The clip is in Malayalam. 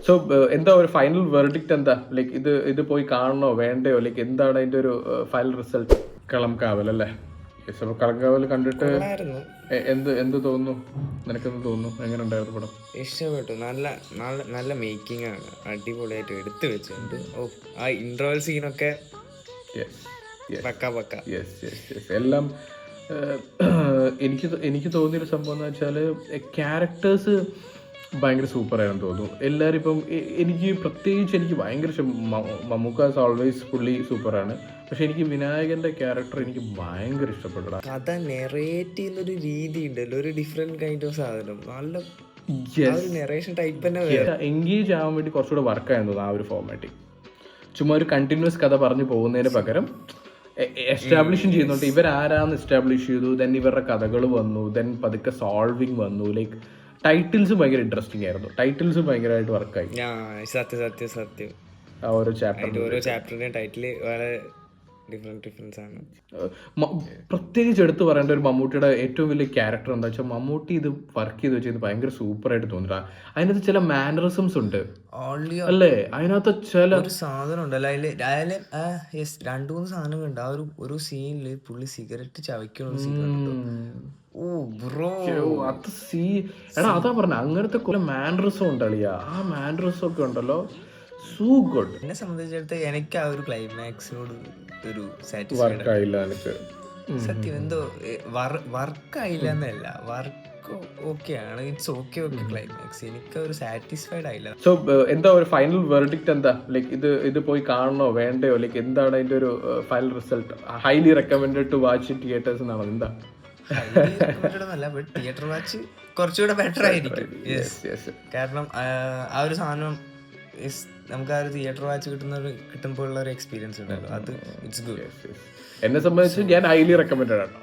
സോ എന്താ ഒരു ഫൈനൽ വെർഡിക്റ്റ് എന്താ? ലൈക്ക് ഇത് പോയി കാണണോ വേണ്ടയോ? ലൈക്ക് എന്താണ് അതിന്റെ ഒരു ഫൈനൽ റിസൾട്ട്? കളംകാവൽ അല്ലേ? യെസ്. അപ്പോൾ കളംകാവൽ കണ്ടിട്ട് എന്ത് തോന്നുന്നു? നിനക്കെന്ത് തോന്നുന്നു? എങ്ങനെ ഉണ്ടായിരുന്നു പടം? ഇഷ്ടപ്പെട്ടു. നല്ല നല്ല നല്ല മേക്കിംഗ് ആണ്, അടിപൊളിയായിട്ട് എടുത്തു വെച്ചിട്ടുണ്ട്. ഓ, ആ ഇന്റർവൽ സീനൊക്കെ പക്ക. എല്ലാം എനിക്ക് തോന്നിയൊരു സംഭവം എന്ന് വെച്ചാൽ ക്യാരക്ടേഴ്സ് ഭയങ്കര സൂപ്പറായിരുന്നു തോന്നുന്നു എല്ലാവരും. ഇപ്പം എനിക്ക് ഭയങ്കര ഇഷ്ടം മമ്മൂക്കാസ് ഓൾവേസ് പുള്ളി സൂപ്പറാണ്. പക്ഷെ എനിക്ക് വിനായകന്റെ ക്യാരക്ടർ എനിക്ക് ഭയങ്കര ഇഷ്ടപ്പെട്ടു. കഥ നെറേറ്റ് ചെയ്യുന്നൊരു രീതി ഉണ്ടല്ലോ, ഒരു ഡിഫറെന്റ് കൈൻഡ് ഓഫ് സാധനം. നല്ല നെറേഷൻ ടൈപ്പ് തന്നെ എൻഗേജ് ആവാൻ വേണ്ടി കുറച്ചുകൂടെ വർക്കായെന്ന് തോന്നുന്നു ആ ഒരു ഫോർമാറ്റിൽ. ചുമ്മാ ഒരു കണ്ടിന്യൂസ് കഥ പറഞ്ഞു പോകുന്നതിന് പകരം എസ്റ്റാബ്ലിഷ് ചെയ്യുന്നുണ്ട് ഇവരാരാന്ന് എസ്റ്റാബ്ലിഷ് ചെയ്തു. ദെൻ ഇവരുടെ കഥകൾ വന്നു, ദെൻ പതുക്കെ സോൾവിങ് വന്നു. ലൈക്ക് ടൈറ്റിൽസ് ഭയങ്കര ഇൻട്രസ്റ്റിംഗ് ആയിരുന്നു. ടൈറ്റിൽസ് ഭയങ്കരമായിട്ട് വർക്കായി. സത്യം ആ ഓരോ ചാപ്റ്ററിന്റെ ടൈറ്റിൽ വളരെ ഡിഫറൻസ് ആണ്. പ്രത്യേകിച്ച് എടുത്ത് പറയേണ്ട ഒരു മമ്മൂട്ടിയുടെ ഏറ്റവും വലിയ ക്യാരക്ടർ എന്താ വെച്ചാൽ, മമ്മൂട്ടി ഇത് വർക്ക് ചെയ്ത് വെച്ചത് ഭയങ്കര സൂപ്പറായിട്ട് തോന്നിട്ടാ. അതിനകത്ത് ചില മാനറിസംസ് ഉണ്ട് അല്ലേ? അതിനകത്ത് ചില ഒരു സാധനം ഉണ്ടല്ലോ, അതില് 2-3 സാധനങ്ങളുണ്ട്. ആ ഒരു സീനില് പുള്ളി സിഗരറ്റ് ചവയ്ക്കുന്ന സീൻ. ഓ ബ്രോ, അത് എടാ അതാ പറഞ്ഞ അങ്ങനത്തെ കുറെ മാനറിസം ഉണ്ട് അളിയാ. ആ മാനറിസം ഒക്കെ ഉണ്ടല്ലോ, സോ ഗുഡ്. എന്നെ സംബന്ധിച്ചിടത്ത് എനിക്ക് ആ ഒരു ക്ലൈമാക്സിനോട് ഒരു വർക്കായില്ല എനിക്ക്. സത്യം എന്തോ വർക്കായില്ല എന്നല്ല, വർക്ക് ഓക്കെയാണ്, ഇറ്റ്സ് ഓക്കെ. ക്ലൈമാക്സ് എനിക്ക് ഒരു സാറ്റിസ്ഫൈഡ് ആയില്ല. സോ എന്താ ഒരു ഫൈനൽ വെർഡിക്റ്റ് എന്താ? ലൈക്ക് ഇത് പോയി കാണണോ വേണ്ടയോ? ലൈക്ക് എന്താണ് അതിന്റെ ഒരു final result? Highly recommended to watch theatres എന്നാണോ? എന്താ? തിയേറ്റർ വാച്ച് കുറച്ചുകൂടെ ബെറ്റർ ആയിരിക്കും. കാരണം ആ ഒരു സാധനം നമുക്ക് ആ ഒരു തിയേറ്റർ വാച്ച് കിട്ടുമ്പോഴുള്ള ഒരു എക്സ്പീരിയൻസ് ഉണ്ടല്ലോ, അത് ഇറ്റ്സ് ഗുഡ്. എന്നെ സംബന്ധിച്ച് ഞാൻ ഹൈലി റെക്കമെൻഡഡ് ആണ്.